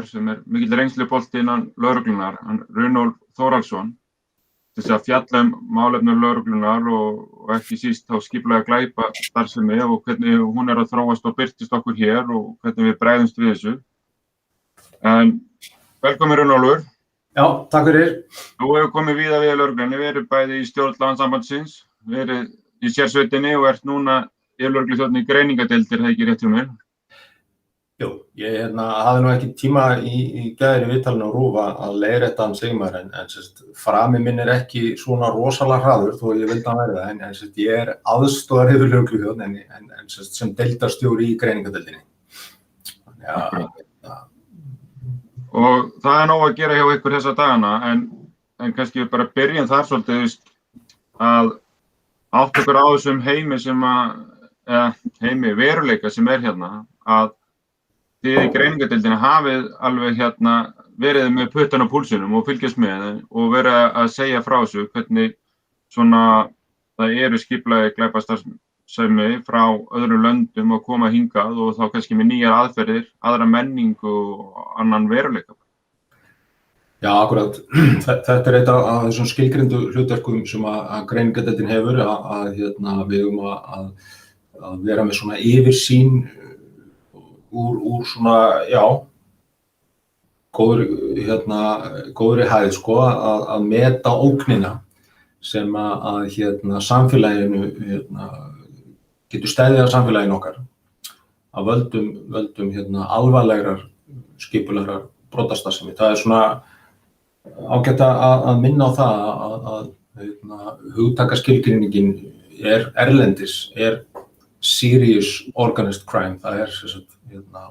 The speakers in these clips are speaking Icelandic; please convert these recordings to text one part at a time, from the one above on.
sem mikill reynslubolti innan lögreglunnar, hann Runólf Þórhallsson, til að fjalla málefni lögreglunnar og ekki síst þá skipulagða glæpastarfsemi og hvernig hún að þróast og birtist okkur hér og hvernig við bregðumst við þessu. En velkomin Runólfur. Já, takk fyrir. Þú hefur komið víða við lögreglunni, verið bæði í stjórn Landssambandsins, verið í sérsveitinni og ert núna yfirlögregluþjónn í greiningardeildir, það ekki rétt hjá mér? Jú, ég hafði nú ekki tíma í gær í viðtalinu á RÚV að leiðrétta hann Sigmar en frami minn ekki svona rosalega hraður þó ég vildi að verða en ég aðstoðar yfirlögregluþjónn en sem deildarstjóri í greiningardeildinni. Já. Og það nóg að gera hjá ykkur þessa dagana en kannski við bara byrjum þar svolítið að átt okkur á þessum heimi heimi veruleika sem hérna að þið í greiningardeildinni hafið alveg verið með puttan á púlsinum og fylgjast með og verið að segja frá þessu hvernig svona það eru skipulagðir glæpastarfsemi frá öðrum löndum að koma hingað og þá kannski með nýjar aðferðir, aðra menningu og annan veruleika. Já, akkurat. Þetta eitt af þessum skilgreindu hlutverkum sem að greiningardeildin hefur að við að vera með svona yfirsýn úr svona, já, góðri hæð að meta ógnina sem að samfélaginu getur stæðið að samfélaginu okkar að völdum alvarlegrar skipulagðrar brotastarfsemi. Það svona ágætt að minna á það að hugtakaskilgreiningin erlendis serious organized crime, það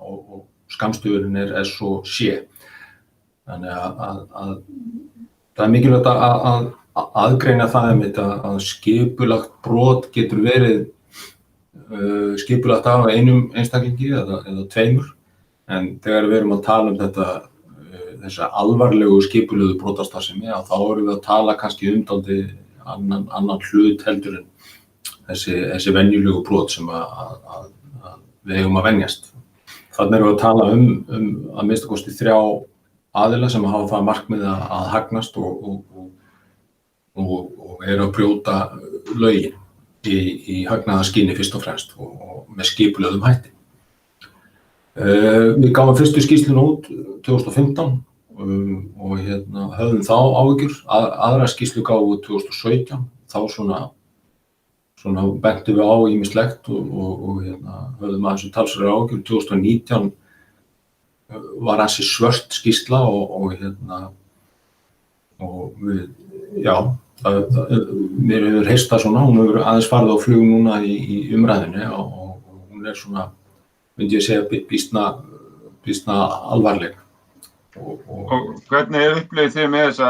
og skammstöfunin SOC. Þannig að það mikilvægt að aðgreina það að skipulagt brot getur verið skipulagt af einum einstaklingi eða tveimur, en þegar við erum að tala þessa alvarlegu skipulögðu brotastarfsemi þá erum við að tala kannski dálítið annan hlut heldur en þessi venjulegu brot sem að við eigum að venjast. Þarna erum við að tala að minnsta kosti 3 aðila sem hafa það markmið að hagnast og eru að brjóta lögin í hagnaðarskyni fyrst og fremst og með skipulögðum hætti. Við gáum fyrstu skýrsluna út 2015 og höfðum þá áhyggjur, aðra skýrslu gáum við 2017, þá svona bentum við á ýmislegt og höfðum að þessu talsverðar áhyggjur. 2019 var ansi svört skýrsla og við, já, mér hefur heyrst það svona, hún hefur aðeins farið á flug núna í umræðinni og hún svona, myndi ég segja, býsna alvarleg. Og hvernig upplifið þið með þessa,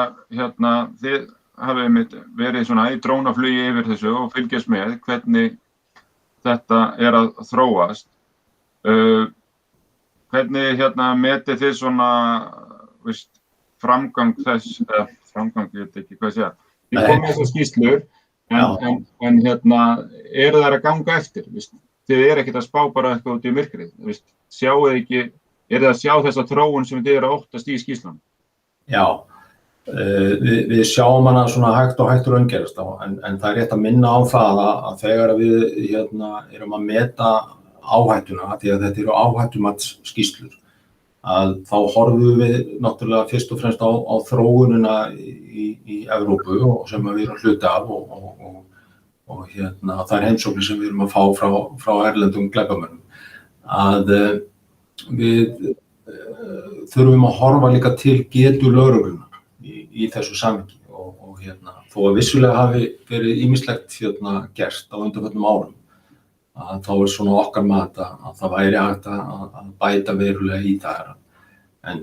þið hafið verið svona í drónaflugi yfir þessu og fylgjast með hvernig þetta að þróast. Hvernig metið þið svona, framgang þess, framgang, ég veit ekki hvað segja. Þið komið þessar skýrslur, en eru þær að ganga eftir, Þið ekkert að spá bara eitthvað út í myrkrið, sjáu þið ekki, þið að sjá þessa þróun sem þið að óttast í skýrslunum? Já, við sjáum hana svona hægt og raungerast en það rétt að minna á það að þegar við erum að meta áhættuna, því að þetta eru áhættumatsskýrslur, að þá horfum við náttúrulega fyrst og fremst á þróunina í Evrópu og sem við erum hluti af og það heimsóknir sem við erum að fá frá erlendum glæpamönnum, að við þurfum að horfa líka til getu lögreglunnar í þessu samhengi og þó að vissulega hafi verið ýmislegt gert á undanförnum árum, að þá svona okkar mat að það væri hægt að bæta verulega í það, en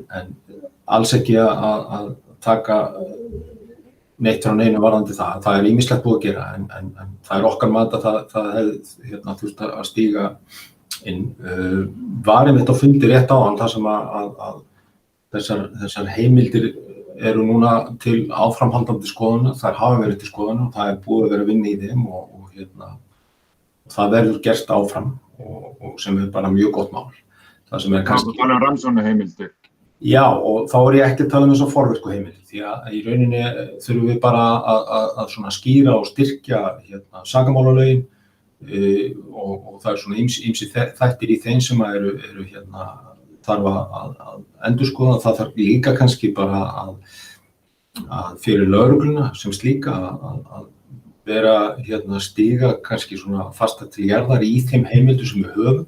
alls ekki að taka neitt frá neinu varðandi það ýmislegt búið að gera, en það okkar mat að það hefði þurft að stíga inn. Var einmitt á fundi rétt áðan þar sem að þessar heimildir eru núna til áframhaldandi skoðunar, þær hafa verið til skoðunar og það búið að vera að vinna í þeim og það verður gert áfram og sem bara mjög gott mál. Það sem kannski... Það rannsóknarheimildir. Já, og þá ég ekki að tala þessa forvirku heimildir, því að í rauninni þurfum við bara að svona skýra og styrkja sakamálalögin og það svona ýmsir þættir í þeim sem eru þarf að endurskoða. Það þarf líka kannski bara að fyrir lögregluna sem slíka að vera stíga kannski svona fasta til jarðar í þeim heimildum sem við höfum.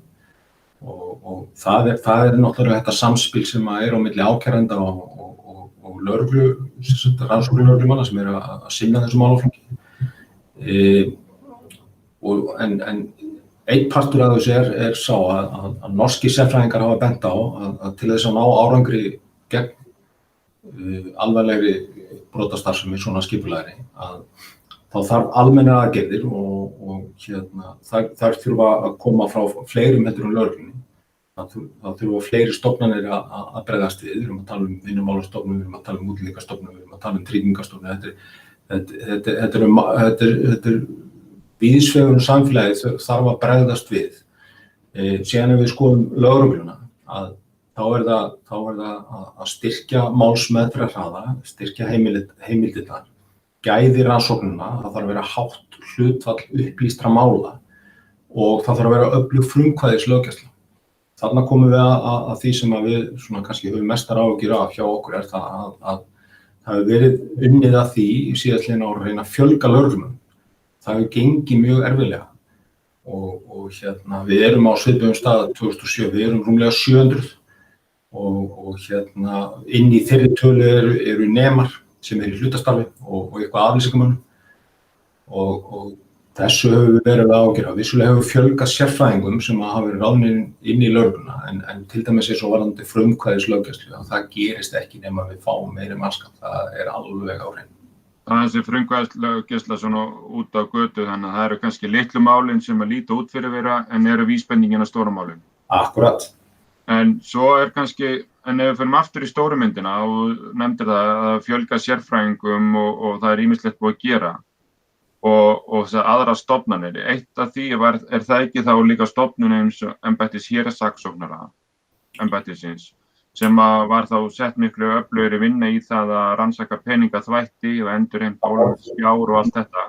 Og það náttúrulega þetta samspil sem á milli ákærenda og lögreglu, rannsóknarlögreglumanna sem að sinna þessum málaflokki. En einn partur af þessu sá að norskir sérfræðingar hafa bent á að til þess að ná árangri gegn alvarlegri brotastarfsemi svona skipulagðri að þá þarf almennar aðgerðir og þær þurfa að koma frá fleirum heldur en lögreglunni. Það þurfa fleiri stofnanir að bregðast við. Við erum að tala Vinnumálastofnun, við erum að tala Útlendingastofnun, við erum að tala Tryggingastofnun. Þetta víðsvegar samfélagið þarf að bregðast við. Síðan ef við skoðum lögregluna þá það að styrkja málsmeðferðarhraða, styrkja heimildirnar. Gæði rannsóknina, það þarf að vera hátt hlutfall upplýstra mála og það þarf að vera öflug frumkvæðislöggæsla. Þarna komum við að því sem að við svona kannski höfum mestar áhyggjur af hjá okkur það að það hefur verið unnið að því í síðastliðin ár að reyna að fjölga lögreglumönnum. Það hefur gengið mjög erfiðlega og við erum á svipuðum stað 2007, við erum rúmlega 700 og inn í þeirri tölu eru nemar sem í hlutastarfi og eitthvað aflýsingamönnum og þessu höfum við verið að ágjöra. Vissulega hefur fjölgað sérfræðingum sem hafa verið ráðnir inn í lögregluna en til dæmis svo varðandi frumkvæðislöggæslu að það gerist ekki nema við fáum meiri mannskap. Það alveg á hreinu. Það þessi frumkvæðislöggæsla svona út á götu þannig að það eru kannski litlu málin sem að líta út fyrir vera en eru vísbendingin að stóra málin. Akkurat. En svo kannski, en ef við fyrir aftur í stóru myndina og nefndir það að fjölga sérfræðingum og það ýmislegt búið að gera og þessar aðra stofnanir. Eitt af því það ekki þá líka stofnun eins og embættis héraðssaksóknara embættisins sem var þá sett miklu öflugri vinna í það að rannsaka peningaþvætti og endurheimt ólögsfjár og allt þetta.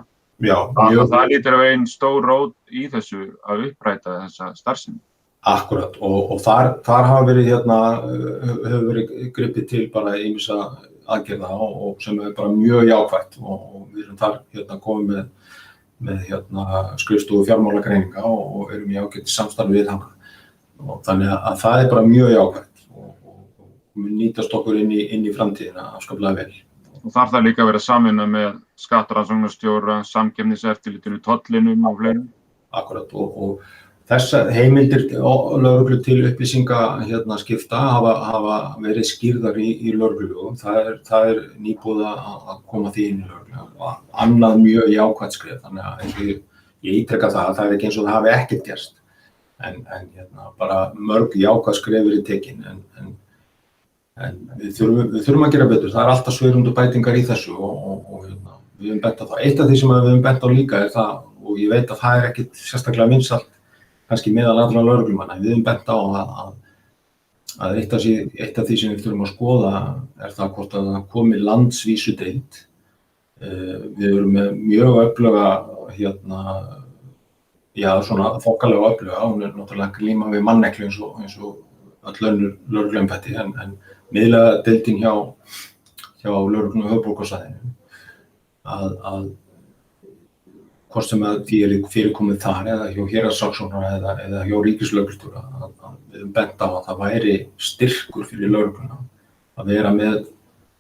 Já, það lítur að vera ein stór rót í þessu að uppræta þessa starfsemi. Akkurat og þar hafa verið hefur verið gripið til bara ýmissa aðgerða og sem bara mjög jákvætt og við erum þar komið með skrifstofu fjármálagreininga og erum í ágætis samstarfi við hana og þannig að það bara mjög jákvætt og mun nýtast okkur inn í framtíðina afskaplega vel. Og þarf það líka að vera samvinna með skattrannsóknarstjóra, samkeppniseftirlitinu, tollinum og fleirum. Akkurat og þessar heimildir lögreglu til upplýsinga skipta hafa verið skýrðar í lögreglulögum. Það nýbúið að koma því inn í lögreglu. Annað mjög jákvætt skref, þannig að ég ítreka það ekki eins og það hafi ekkert gerst. En bara mörg jákvætt skref verið tekin. En við þurfum að gera betur. Það alltaf svigrúmsbætingar í þessu og við höfum bent á það. Eitt af því sem við höfum bent á líka það, og ég veit að það ekkert sérstaklega vinsælt kannski meðal allra lögreglumanna. Við höfum bent á að eitt af því sem við þurfum að skoða það hvort að það komi landsvísudeild. Við erum með mjög öfluga svona þokkalega öfluga, hún náttúrulega glíma við manneklu eins og öll önnur lögregluembætti en miðlægadeildin hjá lögreglu á höfuðborgarsvæðinu að hvort sem að því fyrirkomið þar eða hjá héraðssaksóknara eða hjá ríkislögreglustjóra að við bent á að það væri styrkur fyrir lögregluna að vera með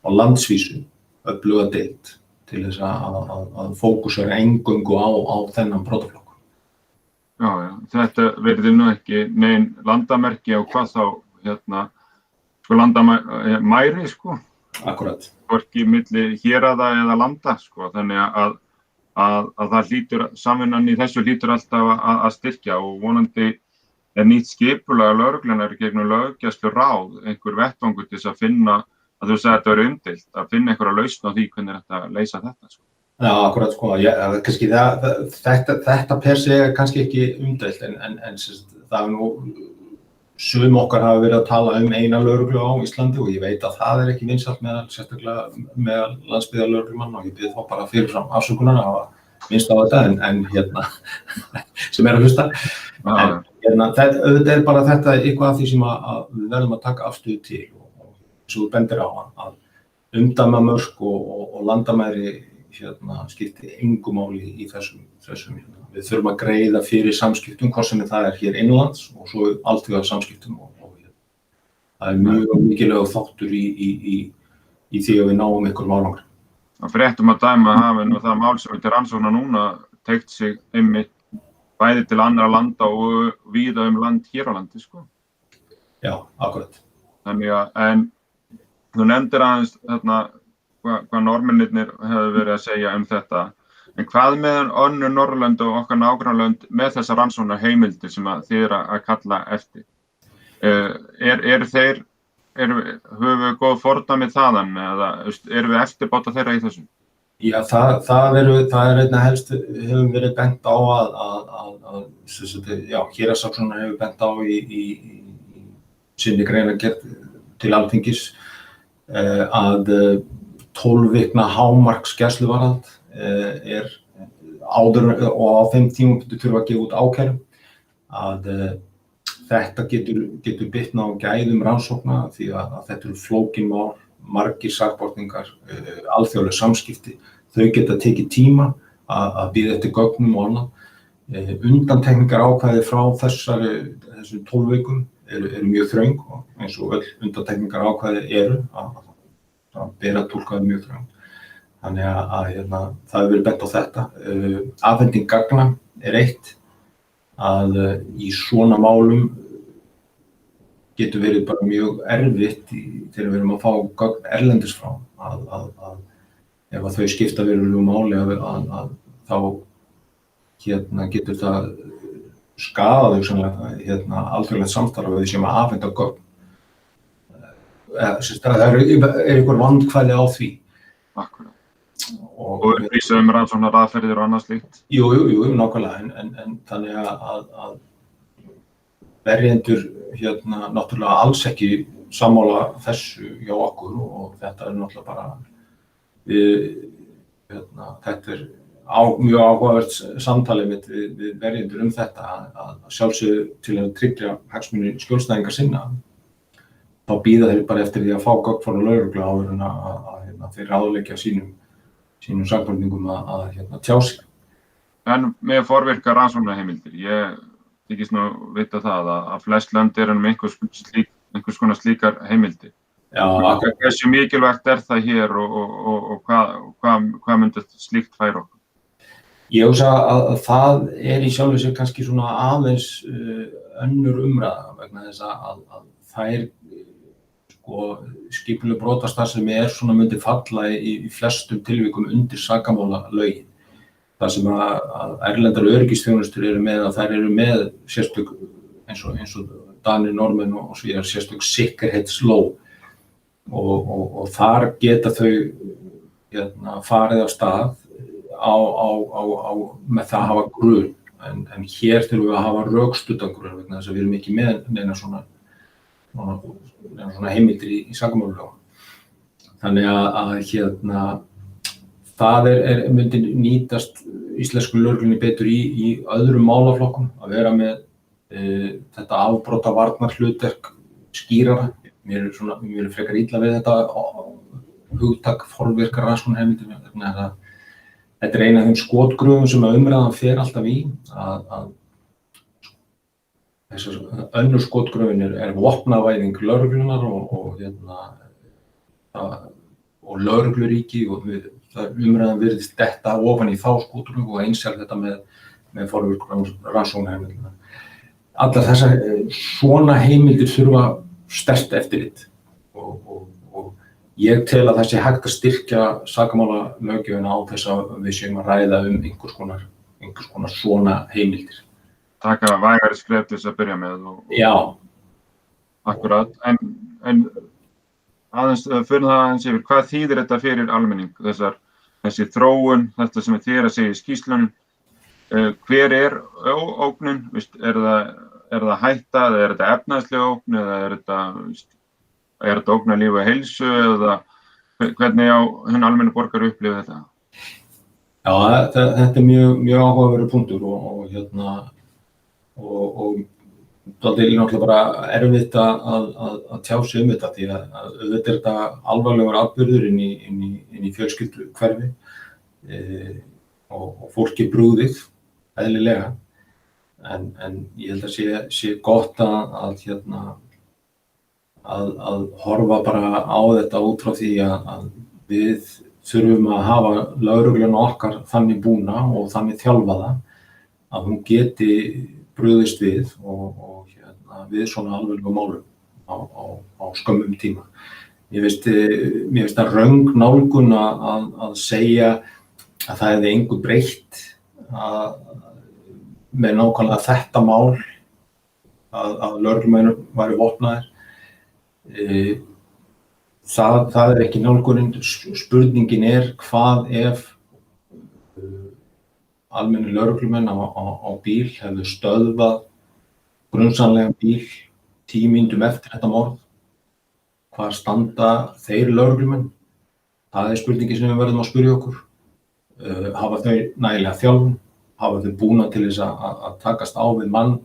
á landsvísu öfluga deild til þess að fókusera eingöngu á þennan brotaflokk. Já, þetta verður nú ekki nein landamerki á hvað þá landamæri Akkurat. Hvorki milli héraða eða landa þannig að það hlýtur, samvinnan í þessu hlýtur alltaf að styrkja og vonandi nýtt skipulag lögreglunnar gegnum löggæsluráð, einhver vettvangur til þess að finna, að þú sagði að þetta verið umdeilt, að finna einhverja lausn á því hvernig þetta leysa þetta. Já, akkurat, kannski þetta per se kannski ekki umdeilt en það nú sum okkar hafa verið að tala eina lögreglu á Íslandi og ég veit að það ekki vinsælt sérstaklega meðal landsbyggðarlögreglumanna og ég bið þá bara fyrirfram afsökunar að hafa minnst á þetta en sem að hlusta. En auðvitað bara þetta eitthvað af því sem að við verðum að taka afstöðu til og svo bendir á að umdæmamörk og landamæri skipti engu máli í þessum. Við þurfum að greiða fyrir samskiptum, hvort sem það hér innanlands og svo alþjóða samskiptum og það mjög mikilvægur þáttur í því að við náum einhverjum árangri. Það fréttum að dæma hafi nú það mál sem til rannsóknar núna teygt sig einmitt bæði til annarra landa og víða land hér á landi, sko. Já, akkurat. Þannig en þú nefndir aðeins hvað Norðmennirnir hefðu verið að segja þetta. En hvað með önnur Norðurlönd og okkar nágrannalönd með þessar rannsóknarheimildir sem þið að kalla eftir? Höfum við góð fordæmi þaðan eða erum við eftirbáta þeirra í þessu? Já, það er einna helst hefur verið bent á að héraðssaksóknari hefur bent á í sinni greinargerð til Alþingis að 12 vikna hámarksgæsluvarðhald áður og á þeim tímapunkti þurfa að gefa út ákæru að þetta getur bitnað á gæðum rannsókna því að þetta eru flókin mál, margir sakborningar, alþjóðleg samskipti, þau geta tekið tíma að bíða eftir gögnum og annað. Undantekningar ákvæði frá þessum 12 vikum eru mjög þröng og eins og öll undantekningar ákvæði eru að bera túlkaði mjög þröng. Þannig að það hefur verið bent á þetta. Afhending gagna eitt að í svona málum getur verið bara mjög erfitt þegar við erum að fá gögn erlendis frá að ef að þau skipta verulegu máli að þá getur það skaðað hugsanlega alþjóðlegt samstarf að við séum að afhenda gögn. Það er einhver vandkvæði á því. Akkurat. Og upplýsa rannsóknar aðferðir og annað slíkt? Jú, nákvæmlega, en þannig að verjendur náttúrulega alls ekki sammála þessu hjá okkur og þetta náttúrulega bara þetta mjög áhugavert samtali við verjendur þetta að sjálfsögðu til að tryggja hagsmuni skjólstæðinga sinna þá bíða þeir bara eftir því að fá gögn frá lögreglu áður en að þeir ráðleggja sínum sakborningum að tjá sig. En með forvirkar rannsóknarheimildir, ég þykist nú vita það að flest lönd eru með einhvers konar slíkar heimildir. Já, hversu mikilvægt það hér og hvað myndi slíkt færa okkur? Ég hugsa að það í sjálfu sér kannski svona aðeins önnur umræða vegna þess að þær skipuleg brotastarfsemi svona myndi falla í flestum tilvikum undir sakamálalögin. Það sem að erlendar öryggisþjónustur eru með að þær eru með sérstök eins og Danir, Norðmenn og svo sérstök sikkerhetslóg og þar geta þau farið af stað með það að hafa grun en hér þurfum við að hafa rökstuddan grun vegna þess að við erum ekki með neina svona heimildir í sakamálulögum. Þannig að það myndi nýtast íslensku lögreglunni betur í öðrum málaflokkum að vera með þetta afbrotavarnarhlutverk skýrara. Mér er frekar illa við þetta hugtak forvirkar rannsóknarheimildir vegna þess að þetta ein af þeim skotgröfum sem umræðan fer alltaf í að þessar önnur skotgröfin er vopnavæðing lögreglunnar og lögregluríki og umræðan virðist detta ofan í þá skotgröf og eins þetta með forvirkar rannsóknarheimildir. Allar þessar svona heimildir þurfa sterkt eftirlit og ég tel að það sé hægt að styrkja sakamálalöggjöfina á þess að við séum að ræða einhvers konar svona heimildir. Taka vægari skref til þess að byrja með. Já. Akkurat. En aðeins fyrir það aðeins yfir, hvað þýðir þetta fyrir almenning? Þessi þróun, þetta sem þér að segja í skýrslunum, hver ógnin? það hætta, eða er þetta efnahagsleg ógn, eða er þetta ógn af lífi og heilsu, eða hvernig á hinn almenni borgari upplifa þetta? Já, þetta mjög áhugaverður punktur og það er náttúrulega bara erfitt að tjá sig þetta því að auðvitað er þetta alvarlegur atburður inn í fjölskylduhverfi og fólki brugðið eðlilega en ég held að sé gott að horfa bara á þetta út frá því að við þurfum að hafa lögregluna okkar þannig búna og þannig þjálfaða að hún geti brugðist við og við svona alvarlegum málum á skömmum tíma. Mér finnst það röng nálgun að segja að það hefði engu breytt með nákvæmlega þetta mál að lögreglumenn væru vopnaðir. Það er ekki nálgunin. Spurningin er hvað ef almennir lögreglumenn á bíl hefðu stöðvað grunsamlegan bíl 10 mínútum eftir þetta morð. Hvar standa þeir lögreglumenn? Það er spurningin sem við verðum að spyrja okkur. Hafa þau nægilega þjálfun? Hafa þau búna til þess að takast á við mann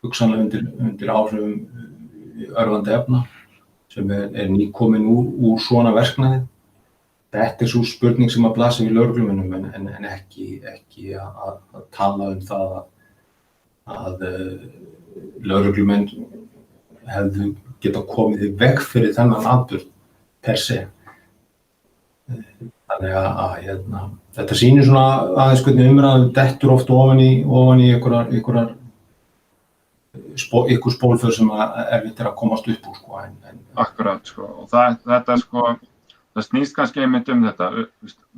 hugsanlega undir áhrifum örvandi efna sem er nýkomin úr svona verknaði? Þetta er sú spurning sem að blasa við lögreglumönnum en ekki að tala það að lögreglumenn hefðu geta komið í veg fyrir þennan atburð per se. Þannig að þetta sýnir svona aðeins hvernig umræðan dettur oft ofan í einhver spólför sem erfitt að komast upp úr Akkurat og þetta það snýst kannski einmitt þetta.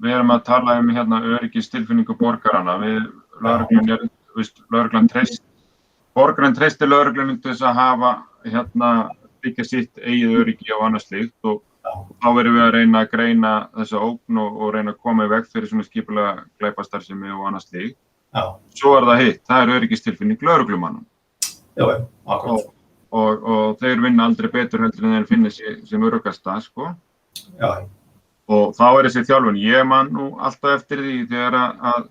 Við erum að tala öryggistilfinningu borgaranna. Borgarinn treystir lögreglunni til þess að hafa byggja sitt eigið öryggi og annað slíkt og þá verðum við að reyna að greina þessa ógn og reyna að koma í veg fyrir svona skipulega glæpastarfsemi og annað slíkt. Svo er það hitt, það er öryggistilfinning lögreglumannum. Já, akkurat. Og þeir vinna aldrei betur heldur en þeir finna sig sem öruggasta, Já. Og þá er þessi þjálfun. Ég man nú alltaf eftir því þegar að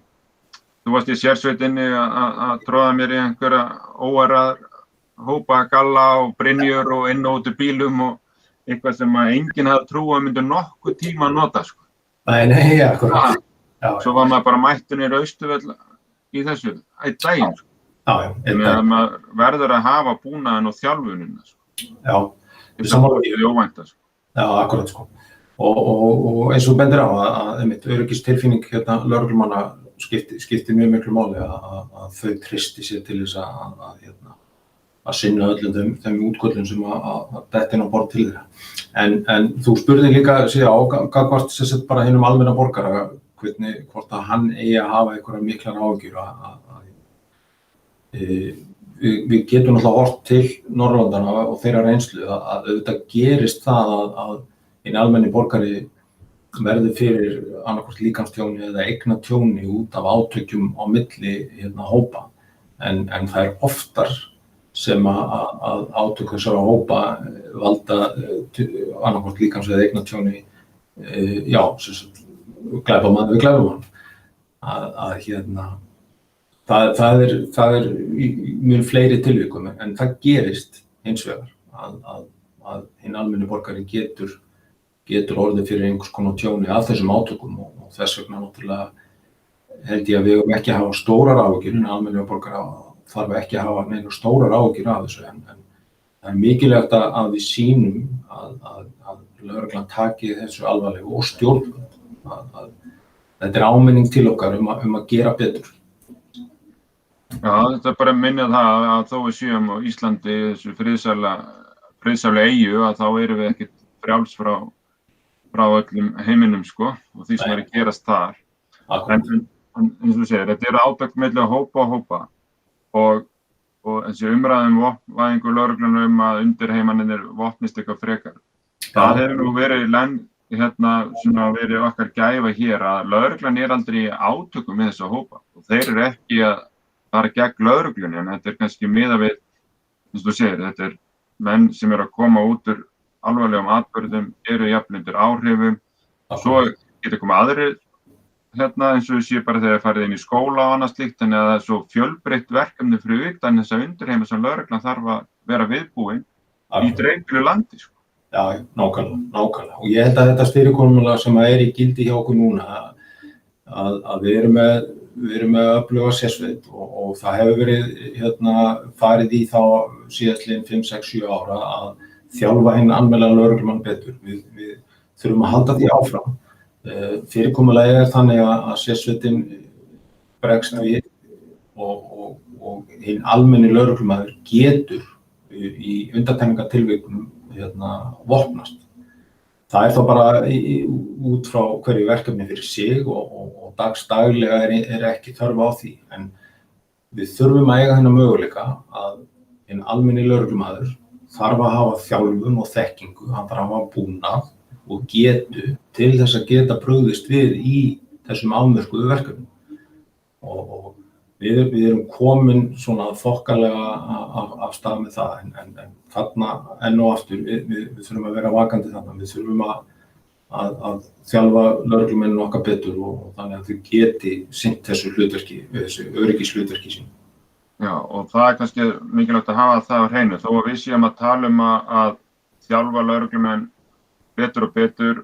þú varst í sérsveitinni að tróða mér í einhverja óæraðar hópa galla og brynjur og inn og út úr bílum og eitthvað sem að enginn hafði trú að myndi nokkuð tíma að nota, Nei, akkurat. Svo var maður bara mættur niður á Austurvöll í þessu, daginn, Þannig að maður verður að hafa búnaðinn og þjálfunina, Já, við sammála óvænta, Já, akkurat, Og eins og bendir á að öryggistilfinning lögreglumanna skiptir mjög miklu máli að þau treysti sér til þess að sinna öllum þeim útköllum sem að detta inn á borð til þeirra. En þú spurði líka gagnvart bara hinum almenna borgara hvort að hann eigi að hafa einhverjar miklar áhyggjur við getum náttúrulega horft til Norðurlandana og þeirra reynslu að auðvitað gerist það að hinn almenni borgari verður fyrir annaðhvort líkamstjóni eða eignatjóni út af átökjum á milli hópa en það er oftar sem að átök þessara hópa valda annaðhvort líkams- eða eignatjóni glæpamann við glæpamann það er í mjög fleiri tilvikum en það gerist hins vegar að hinn almenni borgari getur orðið fyrir einhvers konar tjóni af þessum átökum og þess vegna náttúrulega held ég að við höfum ekki að hafa stórar áhyggjur en almennilega borgara þarf ekki að hafa neina stórar áhyggjur af þessu en það er mikilvægt að við sýnum að lögreglan taki þessu alvarlegu og stjórnvöld að þetta er áminning til okkar um að gera betur. Já, þetta er bara að minna það að þó við séum á Íslandi þessu friðsæla eyju að þá erum við ekkert frjáls frá öllum heiminum og því sem er að gerast þar. En eins og þú segir, þetta eru átök milli hópa og þessi umræðum vopnvæðingu lögreglunum að undirheimannir vopnist eitthvað frekar. Það hefur nú verið okkar gæfa hér að lögreglan er aldrei í átökum með þessa hópa og þeir eru ekki að fara gegn lögreglunni en þetta er kannski miðað við eins og þú segir, þetta menn sem að koma út úr alvarlegum atburðum, eru jafn undir áhrifum, svo getur komið aðrir eins og sé bara þegar farið inn í skóla og annað slíkt, þannig að það svo fjölbreytt verkefni fyrir utan þessa undirheima sem lögreglan þarf að vera viðbúin í dreifbýlu landi, sko. Já, nákvæmlega. Og ég held að þetta fyrirkomulag sem í gildi hjá okkur núna, að við erum með öfluga sérsveit og það hefur verið farið í þá síðastliðin 5, 6, 7 ára að þjálfa hinn almennilega lögreglumann betur. Við þurfum að halda því áfram. Fyrirkomulagið þannig að sérsveitin bregst við og hinn almenni lögreglumaður getur í undantekningartilvikum vopnast. Það þá bara út frá hverju verkefni fyrir sig og daglega ekki þörf á því. En við þurfum að eiga þennan möguleika að hinn almenni lögreglumaður þarf að hafa þjálfun og þekkingu, hann þarf að hafa búnað og getu til þess að geta brugðist við í þessum afmörkuðu verkefnum. Og við erum komin svona þokkalega af stað með það, en þarna enn og aftur, við þurfum að vera vakandi þarna, við þurfum að þjálfa lögreglumennina okkar betur og þannig að þau geti sinnt þessu hlutverki, þessu öryggishlutverki sínu. Já, og það kannski mikilvægt að hafa það á hreinu, þó að við séum að tala að þjálfa lögreglumenn betur og betur,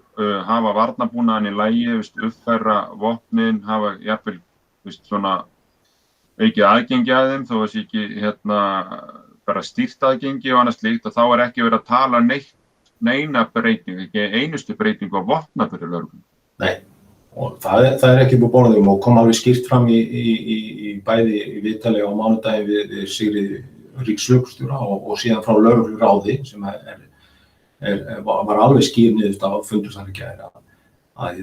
hafa varnarbúnaðinn í lagi, uppfæra vopnin, hafa jafnvel svona aukið aðgengi að þeim, þó að sé ekki bara stýrt aðgengi og annað slíkt, og þá ekki verið að tala neina breyting, ekki einustu breytingu á vopnaburði lögreglunnar. Nei, og það ekki búið borðum og kom alveg skýrt fram í bæði í viðtali á mánudaginn við Sigríði ríkislögreglustjóra og síðan frá lögregluráði sem var alveg skýr niðurstaða á fundur í gær að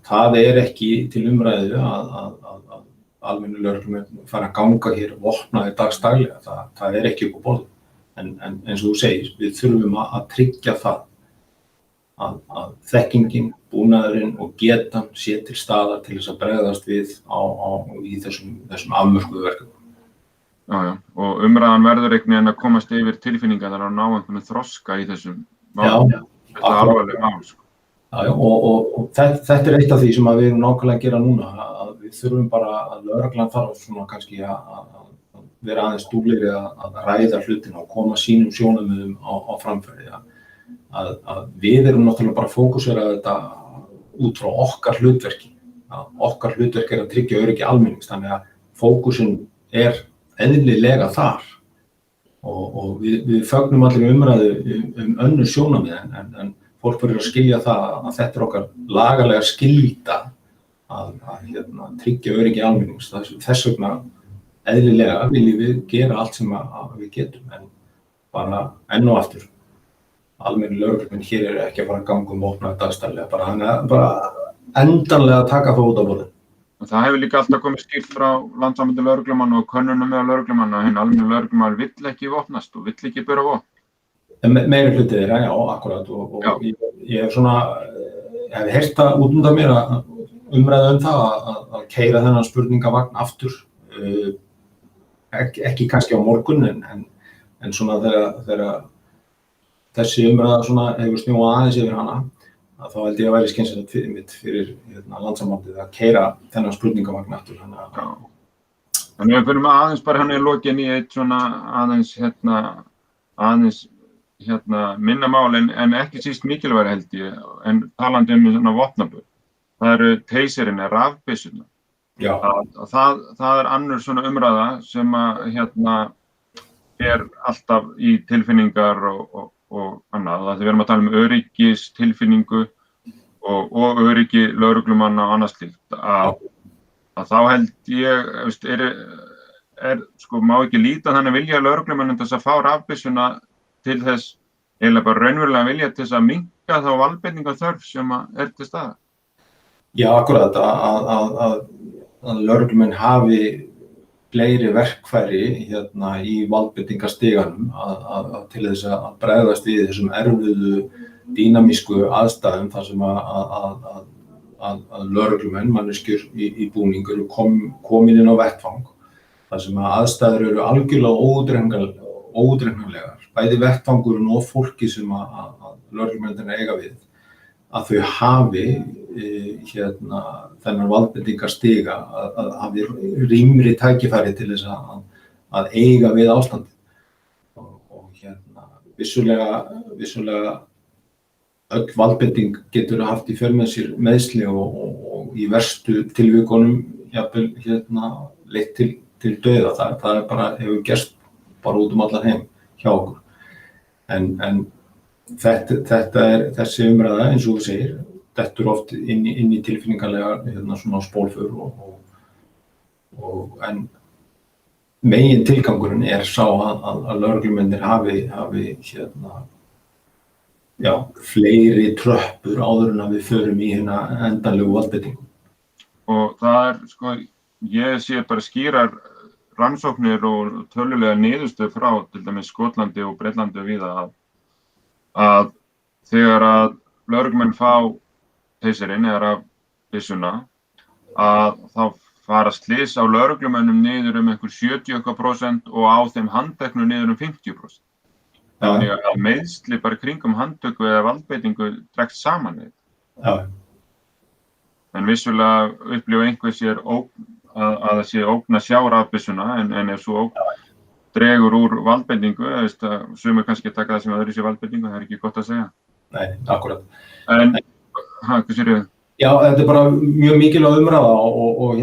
það ekki til umræðu að almennu lögreglumenn fara að ganga hér vopnaðir dagsdaglega, það ekki upp á borðum. En eins og þú segir, við þurfum að tryggja það að þekkingin, búnaðurinn og getan sé til staðar til þess að bregðast við í þessum afmörkuðu verkefnum. Já, og umræðan verður einhvern veginn að komast yfir tilfinningarnar og ná einhvern þroska í þessum málum. Þetta alvarleg mál, sko. Já, og þetta eitt af því sem við erum nákvæmlega að gera núna, að við þurfum bara að lögreglan þarf svona kannski að vera aðeins duglegri að ræða hlutina og koma sínum sjónarmiðum á framfæri. Að við erum náttúrulega bara að fókusera þetta út frá okkar hlutverki. Okkar hlutverk að tryggja öryggi almennings, þannig að fókusinn eðlilega þar. Og við fögnum allir umræðu önnur sjónarmið, en fólk verður að skilja það að þetta okkar lagalega skylda að tryggja öryggi almennings. Þess vegna eðlilega viljum við gera allt sem við getum, en bara enn og aftur. Almenni lögreglumenn hér ekki að fara að ganga vopnaðir dagsdaglega, bara endanlega að taka það út af borðinu. Það hefur líka alltaf komið skýrt frá Landssambandi lögreglumanna og könnunum með lögreglumanna að hinn almenni lögreglumaður vill ekki vopnast og vill ekki bera vopn. Meiri hluti þeirra, já, akkurat. Og ég hef heyrt það út undan mér að umræða það að keyra þennan spurningavagn aftur. Ekki kannski á morgun, en svona þegar þessi umræða hefur snjóað aðeins yfir hana, að þá held ég að væri skynsamlegt fyrir Landssambandið að keyra þennan spurningavagn aftur. Þannig við förum aðeins bara í lokin í eitt svona aðeins minna mál en ekki síst mikilvægara held ég, en talandi svona vopnaburð. Það eru teyserinn, rafbyssurnar. Já. Það annur svona umræða sem alltaf í tilfinningar og annað. Við erum að tala öryggistilfinningu og öryggi lögreglumanna og annað slíkt. Að þá held ég, má ekki líta þannig vilja lögreglumannum til þess að fá rafbyssuna til þess, eiginlega bara raunverulega vilja til þess að minnka þá valdbeitingarþörf sem til staðar. Já, akkurat, að lögreglumenn hafi fleiri verkfæri í valdbeitingarstiganum til þess að bregðast við þessum erfiðu dýnamísku aðstæðum þar sem að lögreglumenn, manneskjur í búning eru komin inn á vettvang þar sem að aðstæður eru algjörlega óútreiknanlegar, bæði vettvangurinn og fólki sem að lögreglumennirnir eiga við, að þau hafi þennan valdbeitingarstiga að hafi rýmri tækifæri til þess að eiga við ástandið. Og vissulega öll valdbeiting getur haft í för með sér meiðsli og í verstu tilvikunum jafnvel leitt til dauða. Það bara hefur gerst bara út allan heim hjá okkur. En þessi umræða, eins og þú segir, dettur oft inn í tilfinningarlega svona spólför en megin tilgangurinn sá að lögreglumennir hafi fleiri tröppur áður en að við förum í endanlegu valdbeitingu. Og það sko, ég sé bara skýrar rannsóknir og tölulega niðurstöður frá til dæmis Skotlandi og Bretlandi og víða að þegar að lögreglumenn fá teiserinn eða byssuna að þá fara slys á lögreglumennum niður einhver 70% og á þeim handteknu niður 50%. Þannig að meiðsli bara kringum handtöku eða valdbeitingu dregst saman við. Já. En vissulega upplifa einhver sér að það sé ógn að sjá rafbyssuna en ef svo ógn dregur úr valdbeitingu, sumir kannski taka það sem öðru sé valdbeitingu, það ekki gott að segja. Nei, akkurat. En, hvað sér þið? Já, þetta bara mjög mikilvæg umræða og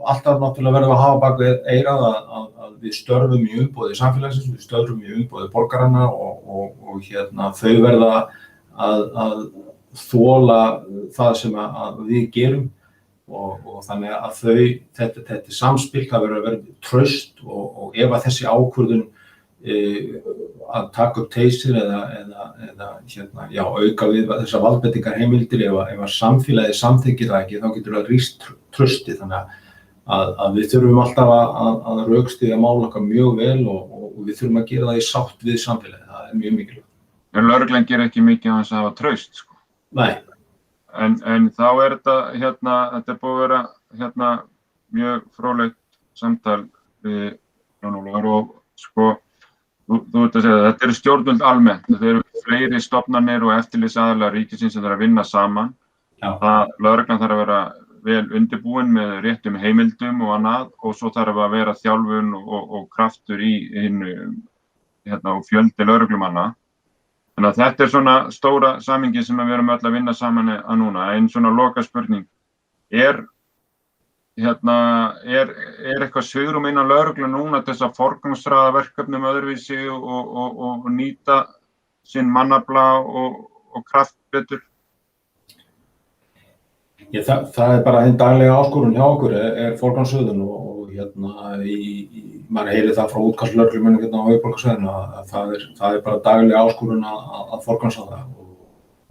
alltaf náttúrulega verðum að hafa bak við eyrað að við störfum í umboði samfélagsins, við störfum í umboði borgaranna og þau verða að þola það sem að við gerum og þannig að þetta samspil, það verður að vera traust og ef að þessi ákvörðun að taka upp teysir eða auka við þessar valdbeitingarheimildir ef að samfélagið samþykkir það ekki, þá getur það rýrt trausti. Þannig að við þurfum alltaf að rökstyðja mál okkar mjög vel og við þurfum að gera það í sátt við samfélagið, það mjög mikilvægt. En lögreglan gerir ekki mikið á þess að hafa traust, sko. Nei. En þá þetta búið að vera mjög fróðlegt samtal við Jón Ólafur og sko þú ert að segja þetta eru stjórnvöld almennt, þetta eru fleiri stofnanir og eftirlitsaðilar ríkisins sem þarf að vinna saman. Lögreglan þarf að vera vel undirbúin með réttum heimildum og annað og svo þarf að vera þjálfun og kraftur í og fjöldi lögreglumanna. Þannig að þetta svona stóra samhengi sem við erum öll að vinna saman að núna. En svona lokaspurning, er eitthvað svigrúm innan lögreglu núna til þess að forgangsraða verkefnum öðruvísi og nýta sinn mannafla og kraft betur? Það bara hinn daglega áskorun hjá okkur forgangsröðun og maður heyrir það frá útkastslögreglumönnum á höfuðborgarsvæðinu að það bara daglega áskorun að forgangsraða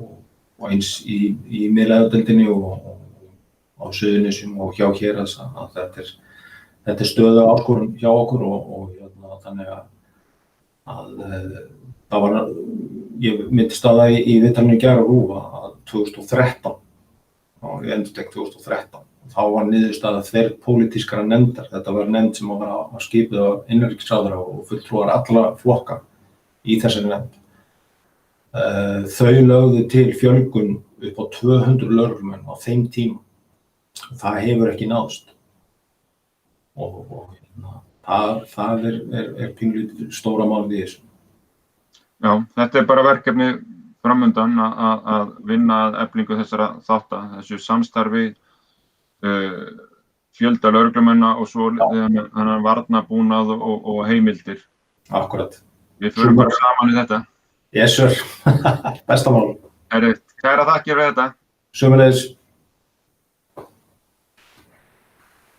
og eins í miðlægðardeildinni og á Suðurnesjum og hjá Héraðs að þetta stöðu áskorun hjá okkur og þannig að það var, ég myndist á það í viðtalinu í gær á RÚV að 2013 og ég endurtek 2013 þá var niðurstaða þverpólitískara nefndar, þetta var nefnd sem var skipuð af innanríkisráðherra og fulltrúar allra flokka í þessari nefnd. Þau lögðu til fjölgun upp á 200 lögreglumenn á þeim tíma. Það hefur ekki náðst og það pínlítið stóra málið í þessu. Já, þetta bara verkefni framundan að vinna að eflingu þessara þátta, þessu samstarfi, fjölda lögreglumanna og svo þennan varnarbúnað og heimildir. Akkurat. Við förum bara saman í þetta. Yes, sir. Besta mál. Kæra þakkir fyrir þetta. Sömuleiðis.